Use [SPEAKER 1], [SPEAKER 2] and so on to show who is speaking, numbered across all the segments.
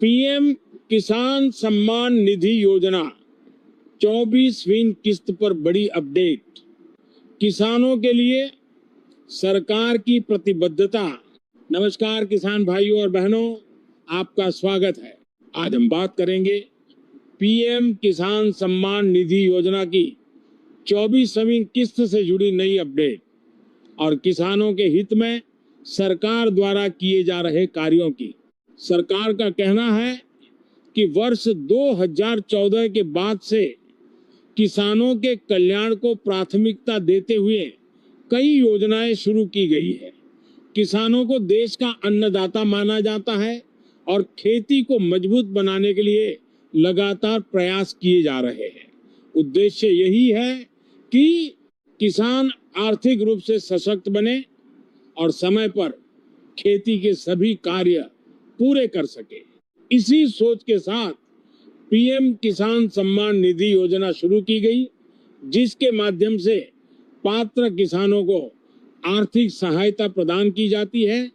[SPEAKER 1] PM किसान सम्मान निधि योजना 24वीं किस्त पर बड़ी अपडेट। किसानों के लिए सरकार की प्रतिबद्धता। नमस्कार किसान भाइयों और बहनों, आपका स्वागत है। आज हम बात करेंगे पीएम किसान सम्मान निधि योजना की 24वीं किस्त से जुड़ी नई अपडेट और किसानों के हित में सरकार द्वारा किए जा रहे कार्यों की। सरकार का कहना है कि वर्ष 2014 के बाद से किसानों के कल्याण को प्राथमिकता देते हुए कई योजनाएं शुरू की गई है। किसानों को देश का अन्नदाता माना जाता है और खेती को मजबूत बनाने के लिए लगातार प्रयास किए जा रहे हैं। उद्देश्य यही है कि किसान आर्थिक रूप से सशक्त बने और समय पर खेती के सभी कार्य पूरे कर सके। इसी सोच के साथ पीएम किसान सम्मान निधि योजना शुरू की गई, जिसके माध्यम से पात्र किसानों को आर्थिक सहायता प्रदान की जाती है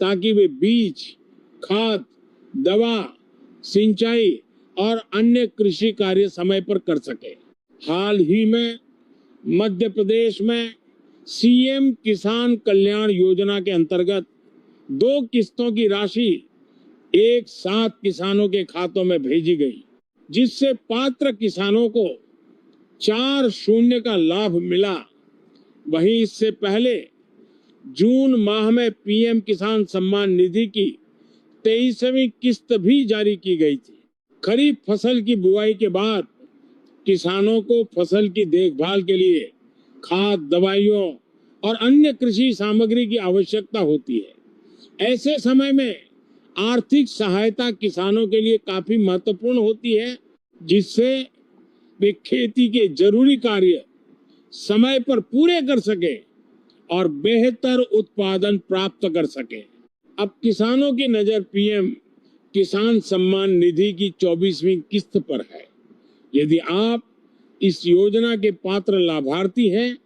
[SPEAKER 1] ताकि वे बीज, खाद, दवा, सिंचाई और अन्य कृषि कार्य समय पर कर सके। हाल ही में मध्य प्रदेश में सीएम किसान कल्याण योजना के अंतर्गत 2 किस्तों की राशि एक साथ किसानों के खातों में भेजी गई, जिससे पात्र किसानों को 4 का लाभ मिला। वहीं इससे पहले जून माह में पीएम किसान सम्मान निधि की 23वीं किस्त भी जारी की गई थी। खरीफ फसल की बुआई के बाद किसानों को फसल की देखभाल के लिए खाद, दवाइयों और अन्य कृषि सामग्री की आवश्यकता होती है। ऐसे समय में आर्थिक सहायता किसानों के लिए काफी महत्वपूर्ण होती है, जिससे वे खेती के जरूरी कार्य समय पर पूरे कर सके और बेहतर उत्पादन प्राप्त कर सके। अब किसानों की नजर पीएम किसान सम्मान निधि की 24वीं किस्त पर है। यदि आप इस योजना के पात्र लाभार्थी हैं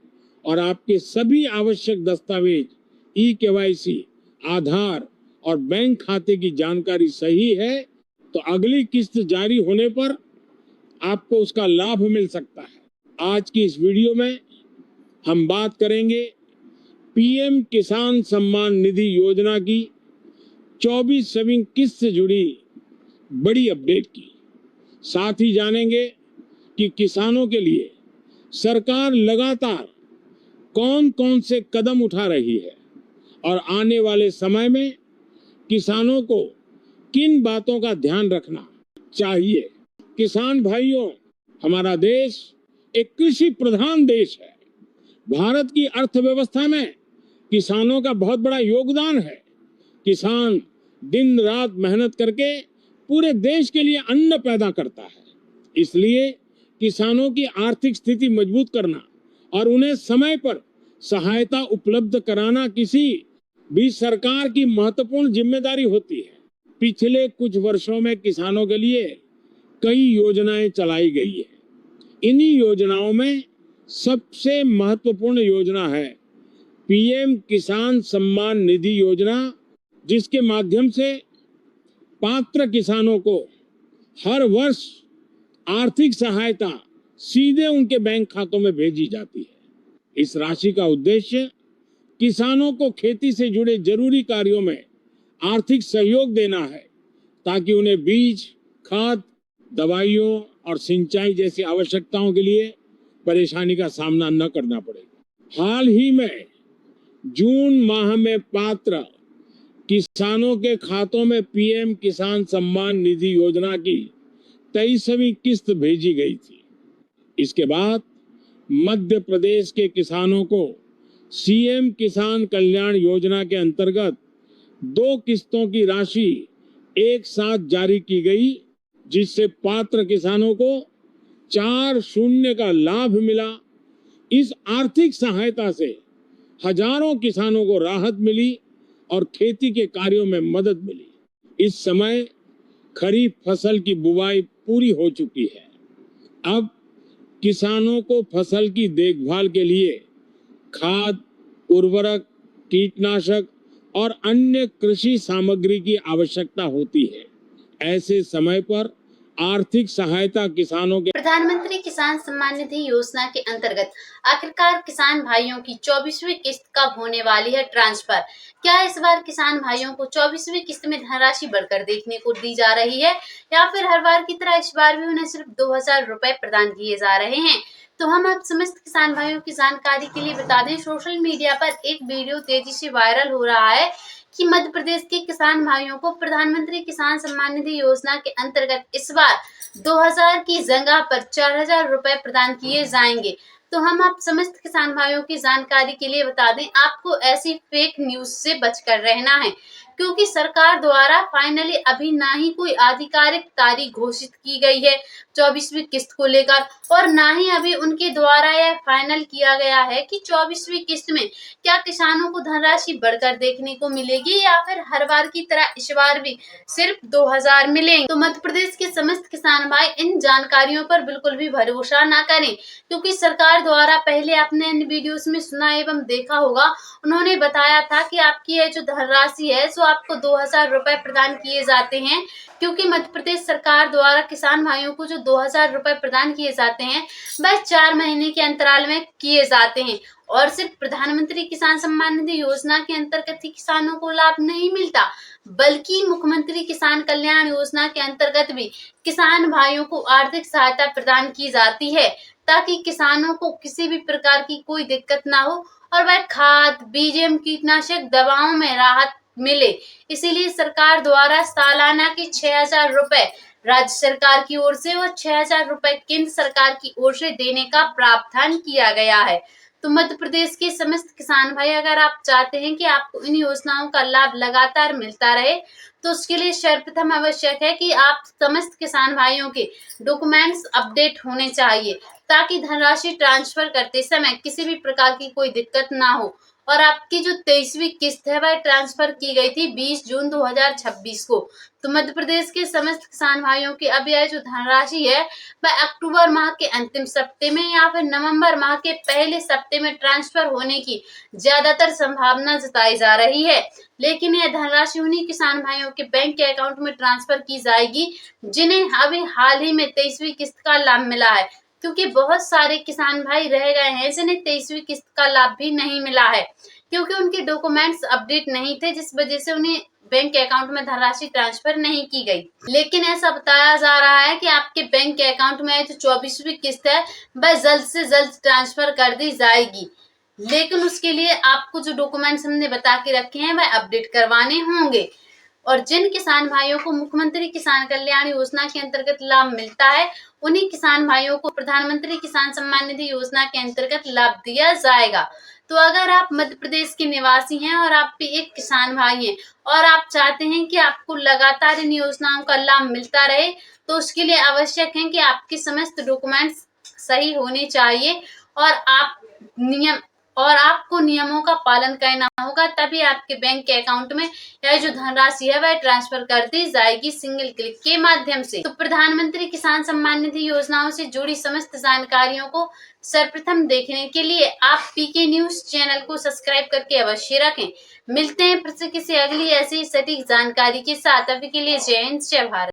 [SPEAKER 1] और आपके सभी आवश्यक दस्तावेज, ई-केवाईसी, आधार और बैंक खाते की जानकारी सही है, तो अगली किस्त जारी होने पर आपको उसका लाभ मिल सकता है। आज की इस वीडियो में हम बात करेंगे पीएम किसान सम्मान निधि योजना की 24वीं किस्त से जुड़ी बड़ी अपडेट की। साथ ही जानेंगे कि किसानों के लिए सरकार लगातार कौन कौन से कदम उठा रही है और आने वाले समय में किसानों को किन बातों का ध्यान रखना चाहिए। किसान भाइयों, हमारा देश एक कृषि प्रधान देश है। भारत की अर्थव्यवस्था में किसानों का बहुत बड़ा योगदान है। किसान दिन रात मेहनत करके पूरे देश के लिए अन्न पैदा करता है। इसलिए किसानों की आर्थिक स्थिति मजबूत करना और उन्हें समय पर सहायता उपलब्ध कराना किसी भी सरकार की महत्वपूर्ण जिम्मेदारी होती है। पिछले कुछ वर्षों में किसानों के लिए कई योजनाएं चलाई गई है। इन्हीं योजनाओं में सबसे महत्वपूर्ण योजना है पीएम किसान सम्मान निधि योजना, जिसके माध्यम से पात्र किसानों को हर वर्ष आर्थिक सहायता सीधे उनके बैंक खातों में भेजी जाती है। इस राशि का उद्देश्य किसानों को खेती से जुड़े जरूरी कार्यों में आर्थिक सहयोग देना है ताकि उन्हें बीज, खाद, दवाइयों और सिंचाई जैसी आवश्यकताओं के लिए परेशानी का सामना न करना पड़े। हाल ही में जून माह में पात्र किसानों के खातों में पीएम किसान सम्मान निधि योजना की 23वीं किस्त भेजी गई थी। इसके बाद मध्य प्रदेश के किसानों को सीएम किसान कल्याण योजना के अंतर्गत 2 किस्तों की राशि एक साथ जारी की गई, जिससे पात्र किसानों को 4 का लाभ मिला। इस आर्थिक सहायता से हजारों किसानों को राहत मिली और खेती के कार्यों में मदद मिली। इस समय खरीफ फसल की बुवाई पूरी हो चुकी है। अब किसानों को फसल की देखभाल के लिए खाद, उर्वरक, कीटनाशक और अन्य कृषि सामग्री की आवश्यकता होती है। ऐसे समय पर आर्थिक सहायता किसानों के
[SPEAKER 2] प्रधानमंत्री किसान सम्मान निधि योजना के अंतर्गत आखिरकार किसान भाइयों की 24वीं किस्त कब होने वाली है ट्रांसफर? क्या इस बार किसान भाइयों को 24वीं किस्त में धनराशि बढ़कर देखने को दी जा रही है या फिर हर बार की तरह इस बार भी उन्हें सिर्फ 2000 रुपए प्रदान किए जा रहे हैं? तो हम अब समस्त किसान भाइयों की जानकारी के लिए बता दें, सोशल मीडिया पर एक वीडियो तेजी से वायरल हो रहा है कि मध्य प्रदेश के किसान भाइयों को प्रधानमंत्री किसान सम्मान निधि योजना के अंतर्गत इस बार 2000 की जगह पर 4000 रुपए प्रदान किए जाएंगे। तो हम आप समस्त किसान भाइयों की जानकारी के लिए बता दें, आपको ऐसी फेक न्यूज से बचकर रहना है, क्योंकि सरकार द्वारा फाइनली अभी ना ही कोई आधिकारिक तारीख घोषित की गई है 24वीं किस्त को लेकर, और ना ही अभी उनके द्वारा यह फाइनल किया गया है कि 24वीं किस्त में क्या किसानों को धनराशि बढ़कर देखने को मिलेगी या फिर हर बार की तरह इस बार भी सिर्फ 2000 मिलेंगे। तो मध्य प्रदेश के समस्त किसान भाई इन जानकारियों पर बिल्कुल भी भरोसा ना करें, क्योंकि सरकार द्वारा पहले आपने इन वीडियोस में सुना एवं देखा होगा, उन्होंने बताया था कि आपकी यह जो धनराशि है सो आपको 2000 रुपए प्रदान किए जाते हैं, क्योंकि मध्य प्रदेश सरकार द्वारा किसान भाइयों को जो 2000 रुपए प्रदान किए जाते हैं वह 4 महीने के अंतराल में किए जाते हैं, और सिर्फ प्रधानमंत्री किसान सम्मान निधि योजना के अंतर्गत ही किसानों को लाभ नहीं मिलता, बल्कि मुख्यमंत्री किसान कल्याण योजना के अंतर्गत भी किसान भाइयों को आर्थिक सहायता प्रदान की जाती है, ताकि किसानों को किसी भी प्रकार की कोई दिक्कत ना हो और वह खाद, बीज एवं कीटनाशक दवाओं में राहत मिले। इसीलिए सरकार द्वारा सालाना के 6000 रुपए राज्य सरकार की ओर से और 6000 रुपए केंद्र सरकार की ओर से देने का प्रावधान किया गया है। तो मध्य प्रदेश के समस्त किसान भाई, अगर आप चाहते हैं कि आपको इन योजनाओं का लाभ लगातार मिलता रहे, तो उसके लिए सर्वप्रथम आवश्यक है कि आप समस्त किसान भाइयों के डॉक्यूमेंट्स अपडेट होने चाहिए, ताकि धनराशि ट्रांसफर करते समय किसी भी प्रकार की कोई दिक्कत ना हो। और आपकी जो 23वीं किस्त है वह ट्रांसफर की गई थी 20 जून 2026 को। तो मध्य प्रदेश के समस्त किसान भाइयों की अब यह जो धनराशि है वह अक्टूबर माह के अंतिम सप्ताह में या फिर नवंबर माह के पहले सप्ताह में ट्रांसफर होने की ज्यादातर संभावना जताई जा रही है। लेकिन यह धनराशि उन्हीं किसान भाइयों के बैंक के अकाउंट में ट्रांसफर की जाएगी जिन्हें अभी हाल ही में 23वीं किस्त का लाभ मिला है, क्योंकि बहुत सारे किसान भाई रह गए हैं जिन्हें 23वीं किस्त का लाभ भी नहीं मिला है, क्योंकि उनके डॉक्यूमेंट्स अपडेट नहीं थे, जिस वजह से उन्हें बैंक के अकाउंट में धनराशि ट्रांसफर नहीं की गई। लेकिन ऐसा बताया जा रहा है कि आपके बैंक के अकाउंट में जो 24वीं किस्त है वह जल्द से जल्द ट्रांसफर कर दी जाएगी, लेकिन उसके लिए आपको जो डॉक्यूमेंट्स हमने बता के रखे हैं वह अपडेट करवाने होंगे। और जिन किसान भाइयों को मुख्यमंत्री किसान कल्याण योजना के अंतर्गत लाभ मिलता है, उन्हीं किसान भाइयों को प्रधानमंत्री किसान सम्मान निधि योजना के अंतर्गत लाभ दिया जाएगा। तो अगर आप मध्य प्रदेश के निवासी हैं और आप भी एक किसान भाई हैं और आप चाहते हैं कि आपको लगातार इन योजनाओं का लाभ मिलता रहे, तो उसके लिए आवश्यक है कि आपके समस्त डॉक्यूमेंट्स सही होने चाहिए और आपको नियमों का पालन करना होगा, तभी आपके बैंक के अकाउंट में यह जो धनराशि है वह ट्रांसफर कर दी जाएगी सिंगल क्लिक के माध्यम से। तो प्रधानमंत्री किसान सम्मान निधि योजनाओं से जुड़ी समस्त जानकारियों को सर्वप्रथम देखने के लिए आप पीके न्यूज चैनल को सब्सक्राइब करके अवश्य रखें। मिलते हैं फिर से किसी अगली ऐसी सटीक जानकारी के साथ। अभी के लिए जय हिंद, जय भारत।